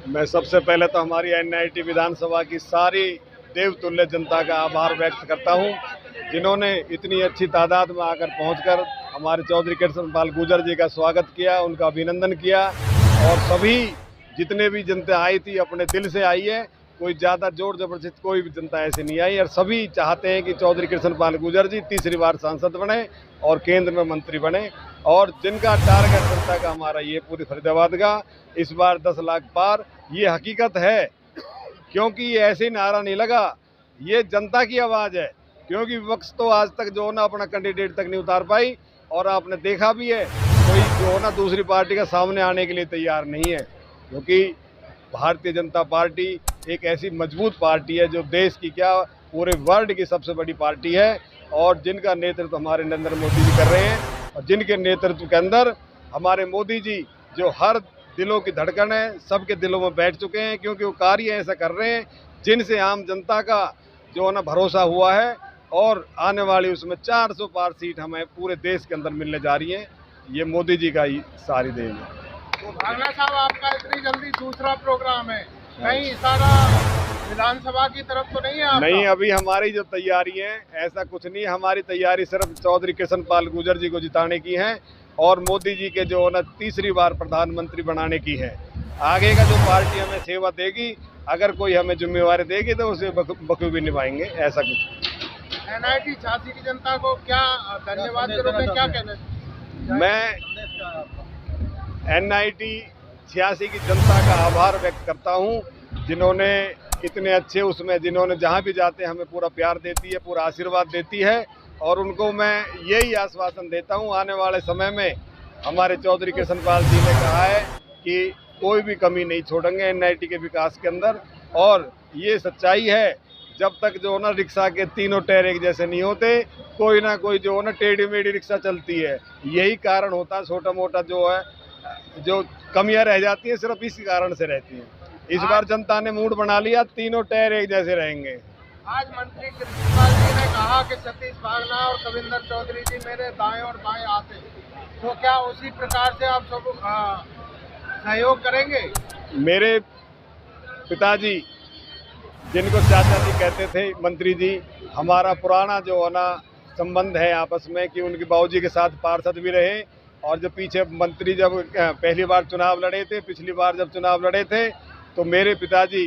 मैं सबसे पहले तो हमारी एनआईटी विधानसभा की सारी देवतुल्य जनता का आभार व्यक्त करता हूं, जिन्होंने इतनी अच्छी तादाद में आकर पहुंचकर हमारे चौधरी कृष्ण पाल गुर्जर जी का स्वागत किया, उनका अभिनंदन किया। और सभी जितने भी जनता आई थी अपने दिल से आई है, कोई ज़्यादा जोर जबरदस्ती कोई भी जनता ऐसे नहीं आई। और सभी चाहते हैं कि चौधरी कृष्ण पाल गुर्जर जी तीसरी बार सांसद बने और केंद्र में मंत्री बने। और जिनका टारगेट जनता का हमारा ये पूरी फरीदाबाद का इस बार 10 लाख पार, ये हकीकत है, क्योंकि ये ऐसे ही नारा नहीं लगा, ये जनता की आवाज़ है। क्योंकि विपक्ष तो आज तक जो ना अपना कैंडिडेट तक नहीं उतार पाई, और आपने देखा भी है कोई जो ना दूसरी पार्टी का सामने आने के लिए तैयार नहीं है। क्योंकि भारतीय जनता पार्टी एक ऐसी मजबूत पार्टी है जो देश की क्या पूरे वर्ल्ड की सबसे बड़ी पार्टी है, और जिनका नेतृत्व हमारे नरेंद्र मोदी जी कर रहे हैं, और जिनके नेतृत्व के अंदर हमारे मोदी जी जो हर दिलों की धड़कन है, सबके दिलों में बैठ चुके हैं। क्योंकि वो कार्य ऐसा कर रहे हैं जिनसे आम जनता का जो ना भरोसा हुआ है, और आने वाली उसमें 400 पार सीट हमें पूरे देश के अंदर मिलने जा रही हैं। ये मोदी जी का ही सारी देन है। तो भागना साहब, आपका इतनी जल्दी दूसरा प्रोग्राम है, कहीं सारा विधानसभा की तरफ तो नहीं है आपका? नहीं, अभी हमारी जो तैयारी है ऐसा कुछ नहीं। हमारी तैयारी सिर्फ चौधरी कृष्ण पाल गुर्जर जी को जिताने की है और मोदी जी के जो ना तीसरी बार प्रधानमंत्री बनाने की है। आगे का जो पार्टी हमें सेवा देगी, अगर कोई हमें जिम्मेवारी देगी तो उसे बखूबी निभाएंगे। ऐसा कुछ एनआईटी 86 की जनता को क्या धन्यवाद के रूप में क्या कहना? मैं एनआईटी 86 की जनता का आभार व्यक्त करता हूं, जिन्होंने इतने अच्छे उसमें जिन्होंने जहां भी जाते हैं हमें पूरा प्यार देती है, पूरा आशीर्वाद देती है। और उनको मैं यही आश्वासन देता हूं, आने वाले समय में हमारे चौधरी कृष्ण पाल जी ने कहा है कि कोई भी कमी नहीं छोड़ेंगे एनआईटी के विकास के अंदर। और ये सच्चाई है, जब तक जो ना रिक्शा के तीनों टायर एक जैसे नहीं होते, कोई ना कोई जो ना टेढ़ी मेढ़ी रिक्शा चलती है। यही कारण होता है, छोटा मोटा जो है जो कमियां रह जाती हैं सिर्फ इसी कारण से रहती हैं। इस बार जनता ने मूड बना लिया, तीनों टायर एक जैसे रहेंगे। आज मंत्री कृष्णपाल जी ने कहा कि सतीश भागना और कविंदर चौधरी जी मेरे दाएं और बाएं आते, तो क्या उसी प्रकार से आप सब सहयोग करेंगे? मेरे पिताजी, जिनको चाचा जी कहते थे, मंत्री जी, हमारा पुराना जो है ना संबंध है आपस में कि उनके बाबूजी के साथ पार्षद भी रहे। और जब पीछे मंत्री जब पहली बार चुनाव लड़े थे, पिछली बार जब चुनाव लड़े थे, तो मेरे पिताजी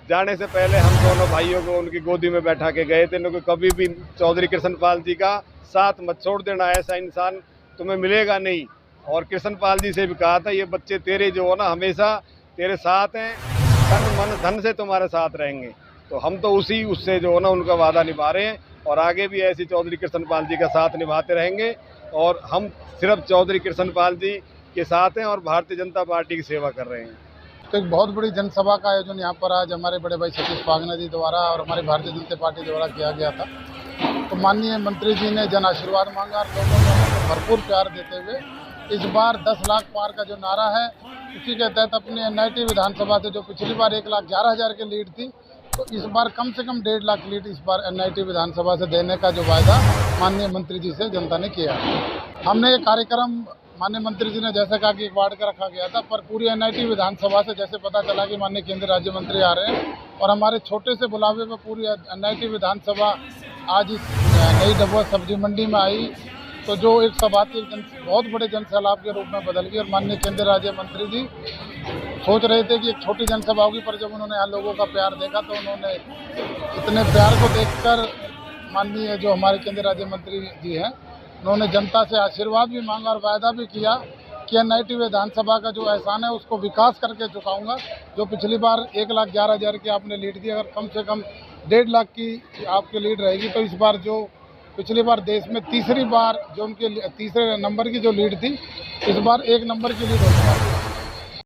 जाने से पहले हम दोनों भाइयों को उनकी गोदी में बैठा के गए थे। उनको कभी भी चौधरी कृष्ण पाल जी का साथ मत छोड़ देना, ऐसा इंसान तुम्हें मिलेगा नहीं। और कृष्ण पाल जी से भी कहा था, ये बच्चे तेरे जो है ना हमेशा तेरे साथ हैं, तन मन धन से तुम्हारे साथ रहेंगे। तो हम तो उससे जो है ना उनका वादा निभा रहे हैं, और आगे भी ऐसी चौधरी कृष्ण पाल जी का साथ निभाते रहेंगे। और हम सिर्फ चौधरी कृष्ण पाल जी के साथ हैं और भारतीय जनता पार्टी की सेवा कर रहे हैं। तो एक बहुत बड़ी जनसभा का आयोजन यहाँ पर आज हमारे बड़े भाई सतीश भागना जी द्वारा और हमारी भारतीय जनता पार्टी द्वारा किया गया था। तो माननीय मंत्री जी ने जन आशीर्वाद मांगा और लोगों ने उनको भरपूर प्यार देते हुए इस बार 10 लाख पार का जो नारा है, उसी के तहत अपनी एनआईटी विधानसभा से जो पिछली बार 1,11,000 की लीड थी, तो इस बार कम से कम 1.5 लाख लीड इस बार एनआईटी विधानसभा से देने का जो वायदा माननीय मंत्री जी से जनता ने किया। हमने ये कार्यक्रम माननीय मंत्री जी ने जैसे कहा कि एक वार्ड का रखा गया था, पर पूरी एनआईटी विधानसभा से जैसे पता चला कि माननीय केंद्रीय राज्य मंत्री आ रहे हैं और हमारे छोटे से बुलावे में पूरी एनआईटी विधानसभा आज इस नई डबुआ सब्जी मंडी में आई, तो जो एक सभा थी बहुत बड़े जन सैलाब के रूप में बदल गई। और माननीय केंद्रीय राज्य मंत्री जी सोच रहे थे कि एक छोटी जनसभा होगी, पर जब उन्होंने यहाँ लोगों का प्यार देखा तो उन्होंने इतने प्यार को देखकर माननीय जो हमारे केंद्रीय राज्य मंत्री जी हैं, उन्होंने जनता से आशीर्वाद भी मांगा और वायदा भी किया कि एनआईटी विधानसभा का जो एहसान है उसको विकास करके चुकाऊंगा। जो पिछली बार 1,11,000 की आपने लीड दी, अगर कम से कम 1.5 लाख की आपकी लीड रहेगी, तो इस बार जो पिछली बार देश में तीसरी बार जो उनके तीसरे नंबर की जो लीड थी, इस बार 1 नंबर की लीड होगी।